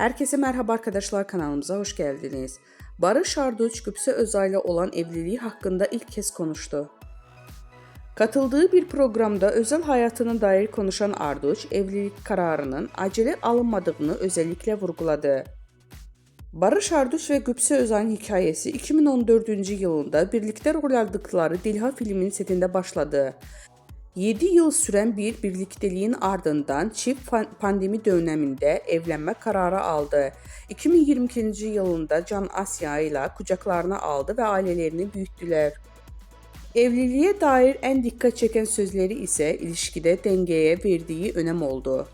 Herkese merhaba arkadaşlar, kanalımıza hoş geldiniz. Barış Arduç, Gübse Özay'la olan evliliği hakkında ilk kez konuştu. Katıldığı bir programda özel hayatına dair konuşan Arduç, evlilik kararının acele alınmadığını özellikle vurguladı. Barış Arduç ve Gübse Özay'ın hikayesi 2014 yılında birlikte rol aldıkları Dilha filminin setinde başladı. 7 yıl süren bir birlikteliğin ardından çift pandemi döneminde evlenme kararı aldı. 2022 yılında Can Asya ile kucaklarına aldı ve ailelerini büyüttüler. Evliliğe dair en dikkat çeken sözleri ise ilişkide dengeye verdiği önem oldu.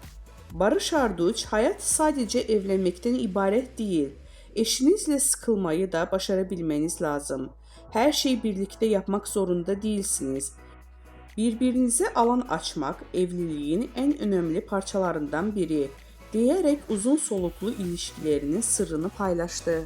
Barış Arduç, hayat sadece evlenmekten ibaret değil. Eşinizle sıkılmayı da başarabilmeniz lazım. Her şeyi birlikte yapmak zorunda değilsiniz. Birbirinize alan açmak evliliğin en önemli parçalarından biri diyerek uzun soluklu ilişkilerinin sırrını paylaştı.